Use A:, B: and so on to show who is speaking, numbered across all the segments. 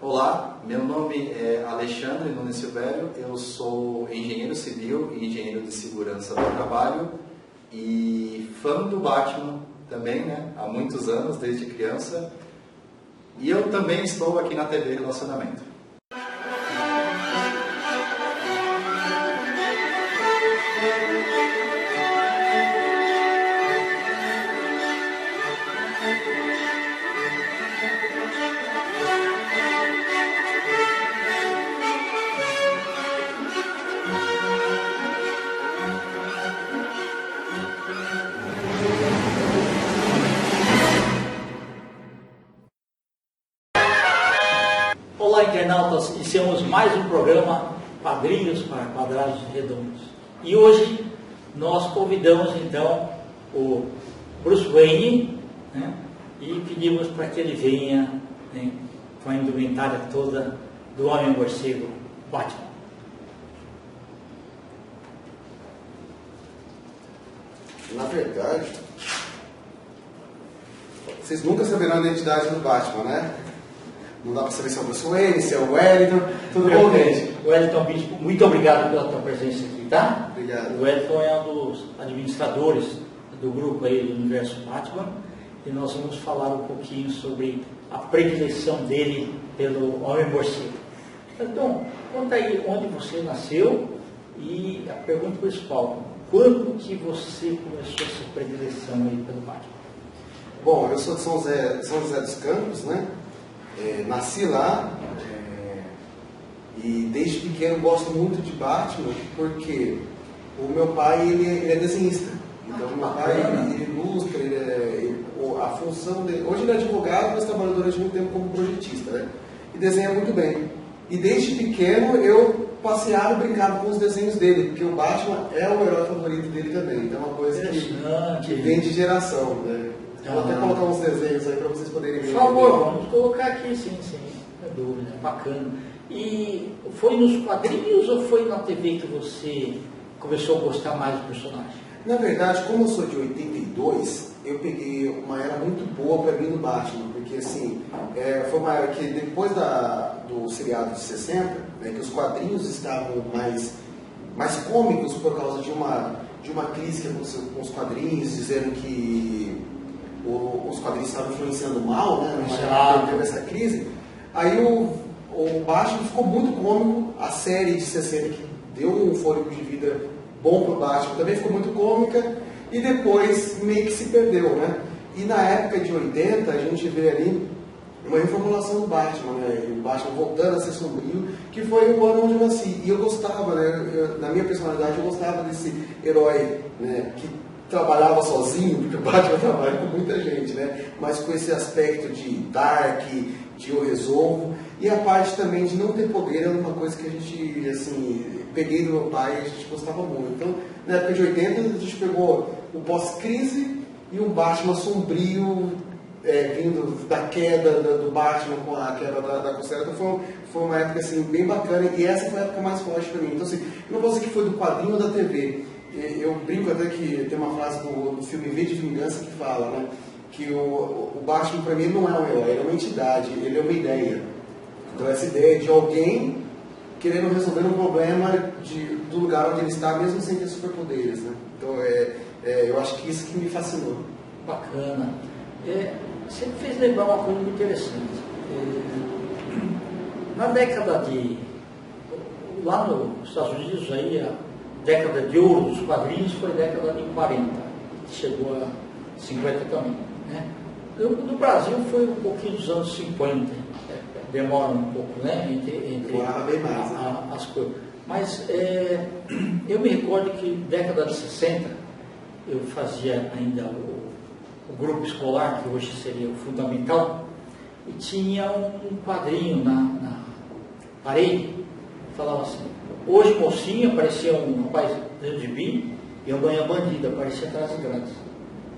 A: Olá, meu nome é Alexandre Nunes Silvério, eu sou engenheiro civil e engenheiro de segurança do trabalho e fã do Batman também, né? Há muitos anos, desde criança. E eu também estou aqui na TV Relacionamento.
B: Olá, internautas, iniciamos mais um programa Quadrinhos para Quadrados Redondos. E hoje nós convidamos então o Bruce Wayne, né, e pedimos para que ele venha, né, com a indumentária toda do Homem-Morcego Batman.
C: Na verdade, vocês nunca saberão a identidade do Batman, né? Não dá para saber se é o Bruce Wayne, se é o Wellington. Tudo bom, gente?
B: Wellington Bispo, muito obrigado pela tua presença aqui, tá?
C: Obrigado.
B: O Wellington é um dos administradores do grupo aí do Universo Batman e nós vamos falar um pouquinho sobre a predileção dele pelo Homem-Morcego. Então, conta aí onde você nasceu e a pergunta principal, quando que você começou essa predileção aí pelo Batman?
C: Bom, eu sou de São José dos Campos, né? Nasci lá e desde pequeno gosto muito de Batman porque o meu pai ele é desenhista. Então meu pai ele ilustra, a função dele. Hoje ele é advogado, mas trabalhou durante muito tempo como projetista, né? E desenha muito bem. E desde pequeno eu passeava e brincava com os desenhos dele, porque o Batman é o herói favorito dele também. Então é uma coisa que vem de geração, né? Vou até colocar uns desenhos aí para vocês poderem ver.
B: Por favor, vamos colocar aqui, sim, não é dúvida, bacana. E foi nos quadrinhos ou foi na TV que você começou a gostar mais do personagem?
C: Na verdade, como eu sou de 82, eu peguei uma era muito boa para mim do Batman, porque assim, foi uma era que depois do seriado de 60, né, que os quadrinhos estavam mais cômicos por causa de uma crise que aconteceu com os quadrinhos, dizendo que os quadrinhos estavam influenciando mal, né? Teve essa crise. Aí o Batman ficou muito cômico, a série de 60 que deu um fôlego de vida bom pro Batman também ficou muito cômica e depois meio que se perdeu, né? E na época de 80 a gente vê ali uma reformulação do Batman, né? O Batman voltando a ser sombrio, que foi o ano onde eu nasci. E eu gostava, né? Na minha personalidade eu gostava desse herói, né? Que trabalhava sozinho, porque o Batman trabalha com muita gente, né? Mas com esse aspecto de dark, de eu resolvo, e a parte também de não ter poder era uma coisa que a gente, assim, peguei do meu pai e a gente gostava muito. Então, na época de 80, a gente pegou o pós-crise e um Batman sombrio, vindo da queda do Batman com a queda da costela. Então foi uma época, assim, bem bacana, e essa foi a época mais forte para mim. Então, assim, eu não posso dizer que foi do quadrinho ou da TV. Eu brinco até que tem uma frase do filme V de Vingança que fala, né, que o Batman para mim não é um herói, ele é uma entidade, ele é uma ideia. Então essa ideia de alguém querendo resolver um problema do lugar onde ele está, mesmo sem ter superpoderes, né? Então eu acho que isso que me fascinou.
B: Bacana. Você me fez lembrar uma coisa muito interessante. Na década lá nos Estados Unidos aí década de ouro dos quadrinhos foi a década de 40, que chegou a 50 também, né? No Brasil foi um pouquinho dos anos 50, demora um pouco, né? Entre
C: bem mais,
B: as coisas. Mas eu me recordo que década de 60 eu fazia ainda o grupo escolar, que hoje seria o fundamental, e tinha um quadrinho na parede, que falava assim: hoje, mocinho, aparecia um rapaz dentro de mim e amanhã bandida, aparecia atrás das grades.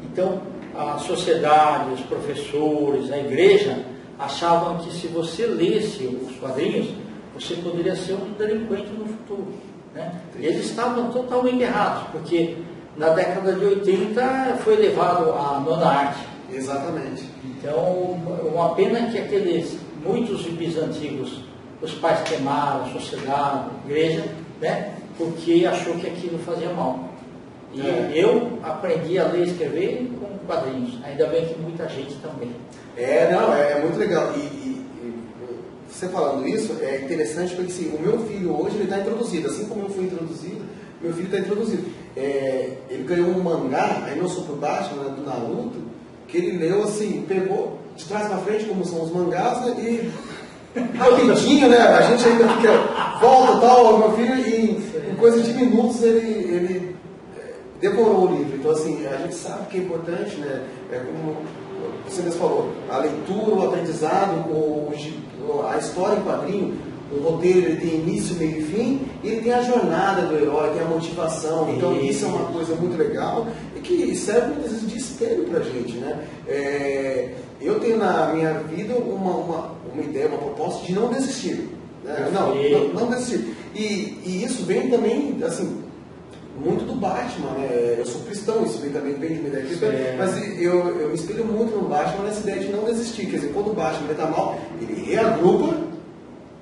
B: Então, a sociedade, os professores, a igreja achavam que se você lesse os quadrinhos, você poderia ser um delinquente no futuro, né? E eles estavam totalmente errados, porque na década de 80 foi levado à nona arte.
C: Exatamente.
B: Então, uma pena que aqueles muitos gibis antigos, os pais queimaram, a sociedade, a igreja, né? Porque achou que aquilo fazia mal. E eu aprendi a ler e escrever com quadrinhos. Ainda bem que muita gente também.
C: É muito legal. E você falando isso, é interessante porque assim, o meu filho hoje ele está introduzido, assim como eu fui introduzido, meu filho está introduzido. Ele ganhou um mangá, aí não sou por baixo, né, do Naruto, que ele leu assim, pegou de trás para frente, como são os mangás, né, e rapidinho, né, a gente ainda fica, volta tal, meu filho, e em coisa de minutos ele devorou o livro. Então assim, a gente sabe que é importante, né, como você mesmo falou, a leitura, o aprendizado, a história em quadrinho, o roteiro ele tem início, meio e fim, e ele tem a jornada do herói, tem a motivação. Então isso é uma coisa muito legal e que serve muitas vezes de espelho pra gente, né? Eu tenho na minha vida uma ideia, uma proposta de não desistir, né? Não desistir. E isso vem também, assim, muito do Batman, né? Eu sou cristão, isso vem também bem de uma ideia cristã, mas eu me espelho muito no Batman nessa ideia de não desistir. Quer dizer, quando o Batman está mal, ele reagrupa,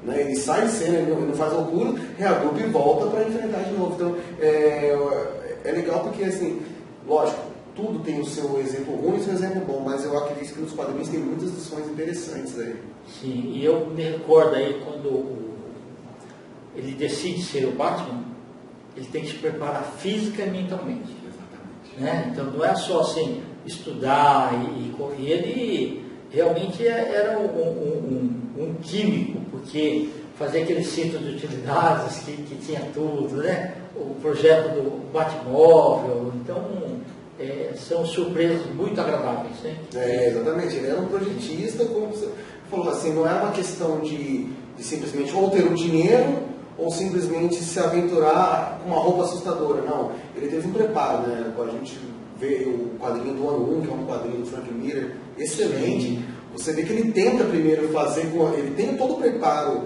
C: né? Ele sai de cena, ele não faz loucura, reagrupa e volta para enfrentar de novo. Então, é legal porque, assim, lógico, tudo tem o seu exemplo ruim e o seu exemplo bom, mas eu acredito que nos quadrinhos tem muitas lições interessantes aí.
B: Sim, e eu me recordo aí quando ele decide ser o Batman, ele tem que se preparar física e mentalmente. Exatamente. Né? Então não é só assim, estudar e ele realmente era um químico, porque fazia aquele centro de utilidades que tinha tudo, né? O projeto do Batmóvel, então são surpresas muito agradáveis. Né?
C: Exatamente, ele era um projetista, como você falou, assim, não era uma questão de simplesmente ou ter o dinheiro ou simplesmente se aventurar com uma roupa assustadora. Não, ele teve um preparo, né? Quando a gente vê o quadrinho do ano 1, que é um quadrinho do Frank Miller, excelente. Sim. Você vê que ele tenta primeiro fazer, ele tem todo o preparo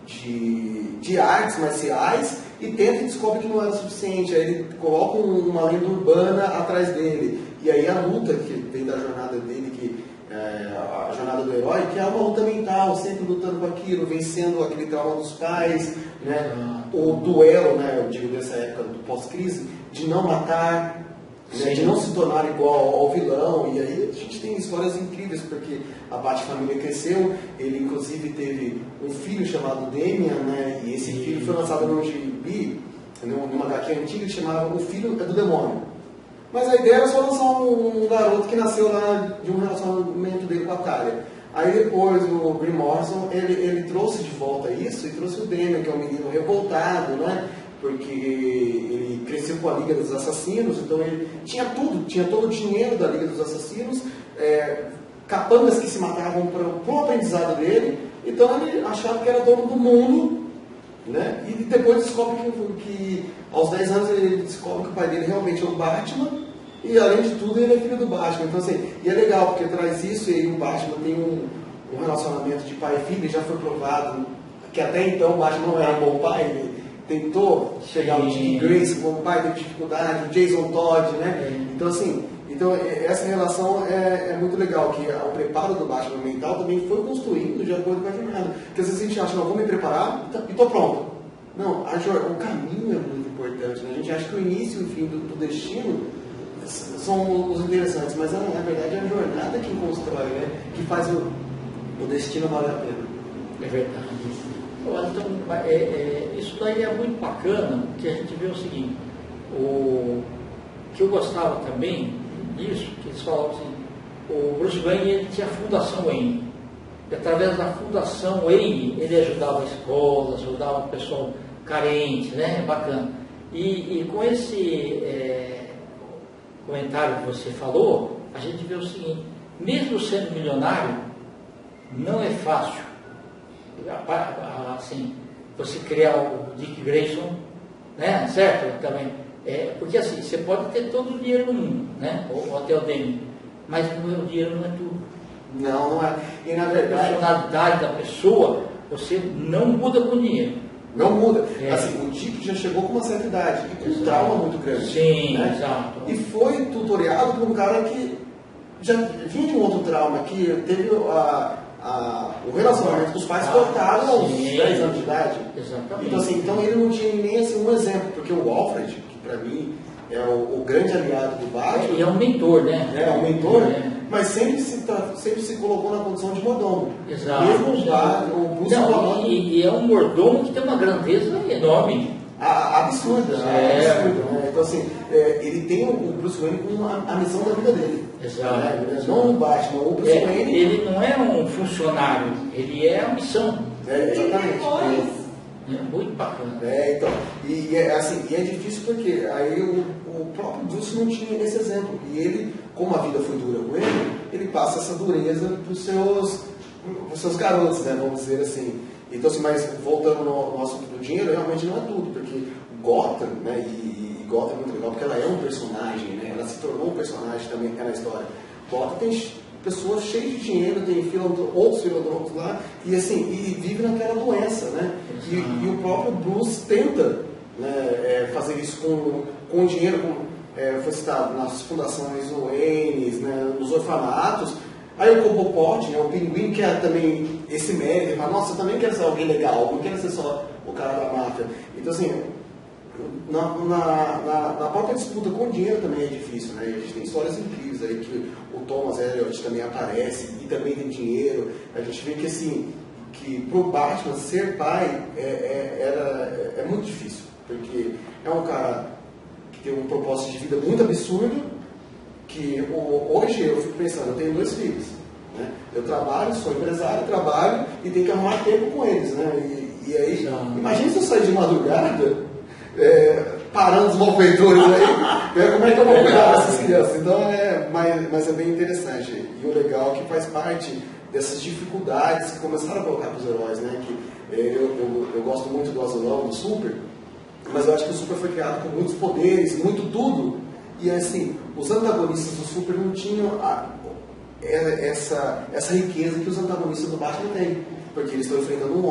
C: de artes marciais e tenta e descobre que não era suficiente. Aí ele coloca uma lenda urbana atrás dele. E aí a luta que vem da jornada dele, a jornada do herói, que é uma luta mental, sempre lutando com aquilo, vencendo aquele trauma dos pais, né? O duelo, né, eu digo dessa época do pós-crise, de não matar, né, de não se tornar igual ao vilão. E aí a gente tem histórias incríveis, porque a Bat-família cresceu, ele inclusive teve um filho chamado Damian, né, e esse filho foi lançado num gibi, numa HQ antiga que chamava O Filho do Demônio. Mas a ideia era só lançar um garoto que nasceu lá de um relacionamento dele com a Talia. Aí depois o Grant Morrison, ele trouxe de volta isso e trouxe o Damian, que é um menino revoltado, né? Porque ele cresceu com a Liga dos Assassinos, então ele tinha tudo, tinha todo o dinheiro da Liga dos Assassinos, capangas que se matavam para o aprendizado dele, então ele achava que era dono do mundo, né? E depois descobre que aos 10 anos ele descobre que o pai dele realmente é o Batman, e além de tudo ele é filho do Batman. Então assim, e é legal porque traz isso, e o Batman tem um relacionamento de pai e filho, já foi provado que até então o Batman não era um bom pai, ele tentou chegar ao Dick Grayson como pai, teve dificuldade, o Jason Todd, né? Então assim, essa relação é muito legal, que o preparo do Batman mental também foi construído de acordo com a jornada. Porque às vezes a gente acha, não, vou me preparar e estou pronto. Não, o caminho é muito importante, né? A gente acha que o início e o fim do destino são os interessantes, mas na verdade é a jornada que constrói, né? Que faz o destino valer a pena.
B: É verdade. Então, isso daí é muito bacana, porque a gente vê o seguinte, o que eu gostava também disso, que eles falavam assim, o Bruce Wayne ele tinha a Fundação Wayne, e através da Fundação Wayne ele ajudava escolas, ajudava o pessoal carente, né? Bacana. E com esse comentário que você falou, a gente vê o seguinte, mesmo sendo milionário, não é fácil, assim, você criar o Dick Grayson, né? Certo? Também. Porque assim, você pode ter todo o dinheiro do mundo, né? Ou até o Damian, mas o dinheiro não é tudo.
C: Não é. E na verdade,
B: a personalidade da pessoa, você não muda com dinheiro.
C: Não muda. Assim, o Dick já chegou com uma certa idade e com um trauma muito grande.
B: Sim,
C: né?
B: exato.
C: E foi tutoriado por um cara que já vinha de um outro trauma, que teve o relacionamento com os pais cortado aos 10 anos de idade.
B: Exatamente.
C: Então, assim, então ele não tinha nem assim, um exemplo, porque o Alfred, que para mim é o grande aliado do Batman.
B: E é um mentor, né?
C: É um mentor, mas sempre se colocou na condição de mordomo.
B: Exato.
C: Mesmo o Bruce
B: não, e é um mordomo que tem uma grandeza enorme.
C: Absurda. Absurda. Então, assim, ele tem o Bruce Wayne como a missão da vida dele.
B: Exato.
C: Não o Batman, o Bruce Wayne.
B: Ele não é um funcionário, ele é a missão.
C: Exatamente.
B: É muito bacana.
C: Então, e é difícil porque aí o próprio Bruce não tinha esse exemplo. E ele, como a vida foi dura com ele passa essa dureza para os seus garotos, né, vamos dizer assim. Então, assim, mas voltando no assunto do dinheiro, realmente não é tudo, porque Gotham, né, e Gotham é muito legal, porque ela é um personagem, né, ela se tornou um personagem também na história. Gotham tem pessoas cheias de dinheiro, tem outros filantropos lá, e assim, e vive naquela doença, né? E o próprio Bruce tenta, né, fazer isso com dinheiro, foi citado nas fundações Wayne, né, nos orfanatos. Aí o Cobblepot, né, o Pinguim, quer também esse mérito, ele fala, nossa, eu também quero ser alguém legal, não quero ser só o cara da máfia. Então, assim, na própria disputa com o dinheiro também é difícil, né? A gente tem histórias incríveis aí que o Thomas Elliot também aparece e também tem dinheiro. A gente vê que, assim, que pro Batman ser pai é muito difícil, porque é um cara que tem um propósito de vida muito absurdo, que hoje eu fico pensando, eu tenho 2 filhos, né? Eu trabalho, sou empresário, trabalho e tenho que arrumar tempo com eles, né? E aí, imagina se eu sair de madrugada, parando os malfeitores aí, como é que eu vou cuidar dessas crianças? Então, mas é bem interessante. E o legal é que faz parte dessas dificuldades que começaram a colocar para os heróis, né? Que eu gosto muito do azulão, do Super, mas eu acho que o Super foi criado com muitos poderes, muito tudo. E assim, os antagonistas do Super não tinham essa riqueza que os antagonistas do Batman têm. Porque eles estão enfrentando um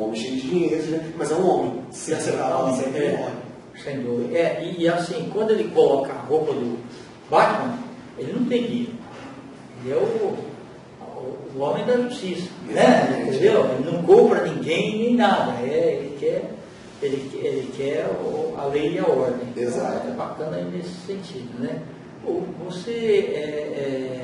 C: homem cheio de dinheiro, né? Mas é um homem. Se acertar a bala, sempre ele morre.
B: Sem dúvida. E assim, quando ele coloca a roupa do Batman, ele não tem dinheiro. Ele é o homem da justiça. Né? Entendeu? Ele não compra ninguém nem nada. Ele quer a lei e a ordem.
C: Exato.
B: Então, é bacana nesse sentido, né? Você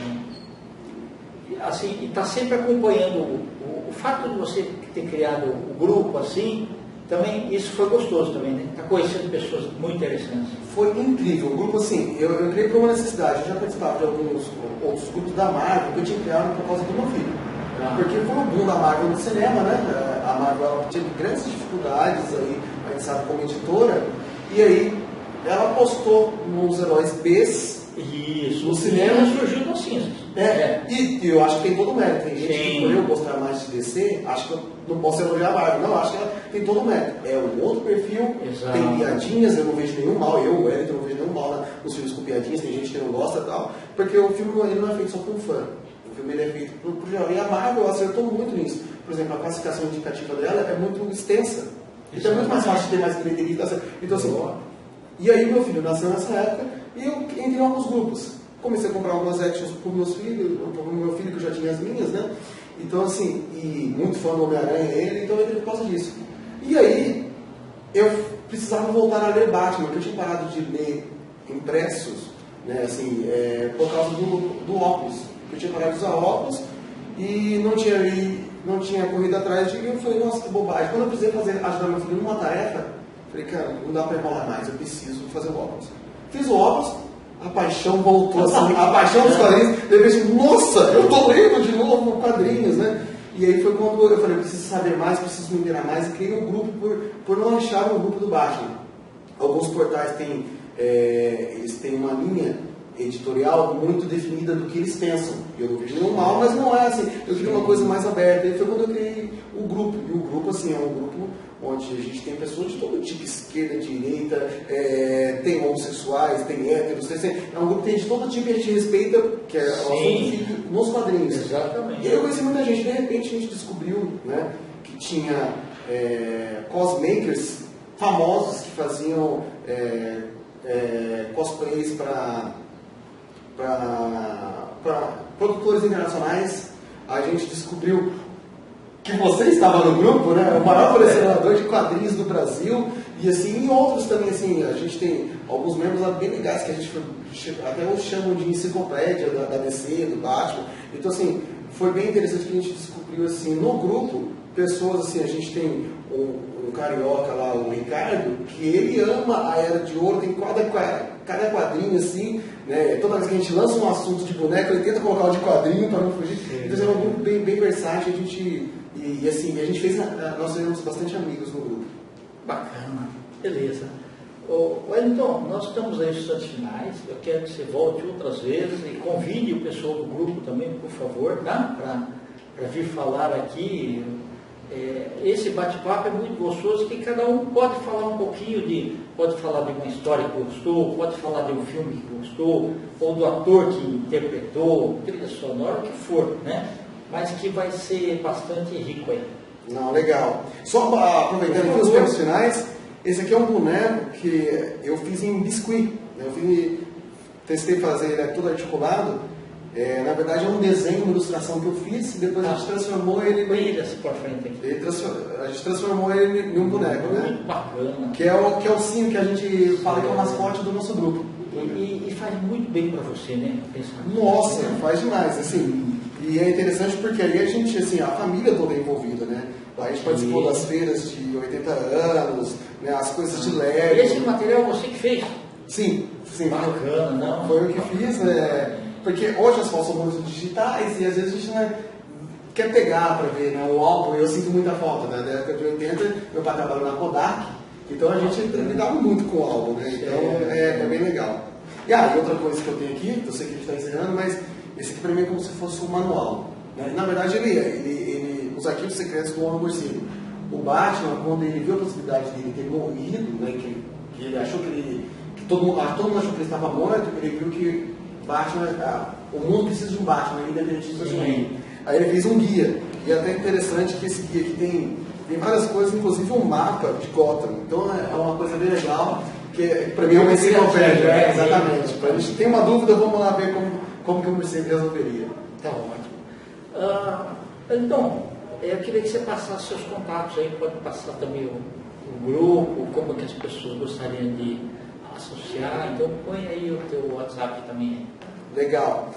B: assim, está sempre acompanhando o fato de você ter criado o grupo assim, também isso foi gostoso também, né? Está conhecendo pessoas muito interessantes.
C: Foi incrível. O grupo, assim, eu entrei por uma necessidade. Eu já participava de alguns outros grupos da Marvel que eu tinha criado por causa do meu filho. Porque foi o boom da Marvel no cinema, né? A Marvel teve grandes dificuldades aí, a gente sabe, como editora, e aí ela apostou nos heróis Bs.
B: Isso,
C: no cinema
B: surgiu no cinzas.
C: E eu acho que tem todo o mérito. Tem gente que, por eu gostar mais de DC, acho que eu não posso elogiar a Marvel. Não, acho que ela tem todo o mérito. É um outro perfil,
B: exato,
C: tem piadinhas, eu não vejo nenhum mal. O Wellington, não vejo nenhum mal, né, nos filmes com piadinhas, tem gente que não gosta e tal. Porque o filme ele não é feito só com fã. O filme ele é feito pro geral. E a Marvel acertou muito nisso. Por exemplo, a classificação indicativa dela é muito extensa. Então é muito mais fácil de ter mais bilheteria. Então, assim, e aí meu filho nasceu nessa época e eu entrei em alguns grupos. Comecei a comprar algumas actions para os meus filhos, para o meu filho que eu já tinha as minhas, né? Então, assim, e muito fã do Homem-Aranha ele, então eu entrei por causa disso. E aí, eu precisava voltar a ler Batman, porque eu tinha parado de ler impressos, né, assim, por causa do óculos. Eu tinha parado de usar óculos e não tinha corrido atrás de, e eu falei, nossa, que bobagem. Quando eu precisei ajudar meu filho numa tarefa, falei, cara, não dá para enrolar mais, eu preciso fazer o óculos. Fiz o óculos, a paixão voltou, assim, a paixão dos quadrinhos, de repente, nossa, eu tô lendo de novo quadrinhos, né? E aí foi quando eu falei, preciso saber mais, preciso me inteirar mais, e criei um grupo por não achar o grupo do Batman. Alguns portais eles têm uma linha editorial muito definida do que eles pensam. Eu não vejo nenhum mal, mas não é assim. Eu queria uma coisa mais aberta. E foi quando eu criei o grupo. E o grupo, assim, é um grupo onde a gente tem pessoas de todo tipo, esquerda, direita, tem homossexuais, tem héteros, é um grupo que tem de todo tipo e a gente respeita, que é o assunto nos quadrinhos.
B: Exatamente.
C: E aí eu conheci muita gente, de repente a gente descobriu, né, que tinha cosmakers famosos que faziam cosplays para produtores internacionais. a gente descobriu que você estava no grupo, né? O maior colecionador de quadrinhos do Brasil. E assim, e outros também, assim, a gente tem alguns membros lá bem legais que a gente até os chamam de enciclopédia da DC, do Batman. Então, assim, foi bem interessante que a gente descobriu, assim, no grupo, pessoas, assim, a gente tem um carioca lá, o Ricardo, que ele ama a Era de Ouro, tem cada quadrinho, assim, né? Toda vez que a gente lança um assunto de boneco, ele tenta colocar o de quadrinho para não fugir. Então, é um grupo bem versátil, a gente, e assim, a gente fez, nós fizemos bastante amigos no grupo.
B: Bacana, beleza. Wellington, nós estamos aí nos instantes finais, eu quero que você volte outras vezes e convide o pessoal do grupo também, por favor, tá? Para vir falar aqui. Esse bate-papo é muito gostoso, que cada um pode falar um pouquinho pode falar de uma história que gostou, pode falar de um filme que gostou, ou do ator que interpretou, trilha sonora, o que for, né? Mas que vai ser bastante rico aí.
C: Não, legal. Só aproveitando aqui os tempos finais, esse aqui é um boneco que eu fiz em biscuit. Testei fazer ele todo articulado. Na verdade é um desenho, uma ilustração que eu fiz e depois a gente transformou ele a gente transformou ele em um boneco, né?
B: Muito bacana.
C: Que é o sim que a gente fala que é o mascote do nosso grupo.
B: E faz muito bem para você, né?
C: Nossa, faz demais, assim. E é interessante porque aí a gente, assim, a família toda é envolvida, né? A gente participou das feiras de 80 anos, né? As coisas de Lego.
B: E esse material você que fez?
C: Sim.
B: Bacana, não?
C: Foi eu que fiz, né? Porque hoje as fotos são muito digitais e às vezes a gente não quer pegar para ver, né? O álbum, eu sinto muita falta, né? Na década de 80, meu pai trabalhou na Kodak, então a gente lidava muito com o álbum, né? Então é bem legal. E outra coisa que eu tenho aqui, eu sei que a gente está encerrando, mas esse aqui para mim é como se fosse um manual. Né? Na verdade, os arquivos secretos do Homem Morcego. O Batman, quando ele viu a possibilidade dele ter morrido, né? que ele achou que todo mundo achou que ele estava morto, ele viu que Batman, o mundo precisa de um Batman, independente de personagem. Aí ele fez um guia. E é até interessante que esse guia aqui tem várias coisas, inclusive um mapa de Gotham. Então é uma coisa bem legal, que para mim é uma enciclopédia. Exatamente. Para a gente ter uma dúvida, vamos lá ver como que o Mercedes resolveria.
B: Tá ótimo. Então, eu queria que você passasse seus contatos aí, pode passar também o grupo, como que as pessoas gostariam de associar, então põe aí o teu WhatsApp também.
C: Legal.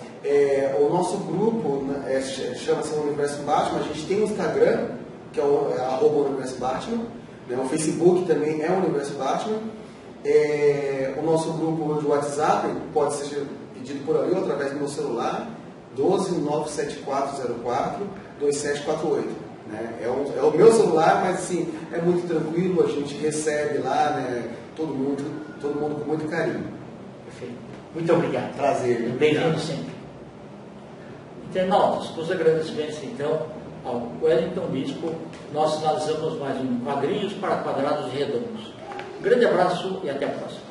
C: O nosso grupo, né, chama-se Universo Batman. A gente tem um Instagram, que é o Universo Batman, né, o Facebook também é o Universo Batman. O nosso grupo de WhatsApp pode ser pedido por ali ou através do meu celular, 12974042748. Né? É o meu celular, mas assim, é muito tranquilo, a gente recebe lá, né, todo mundo com muito carinho.
B: Perfeito. Muito obrigado.
C: Prazer.
B: Bem-vindo sempre. Internautas, os agradecimentos então ao Wellington Bispo, nós finalizamos mais um Quadrinhos para Quadrados e Redondos. Um grande abraço e até a próxima.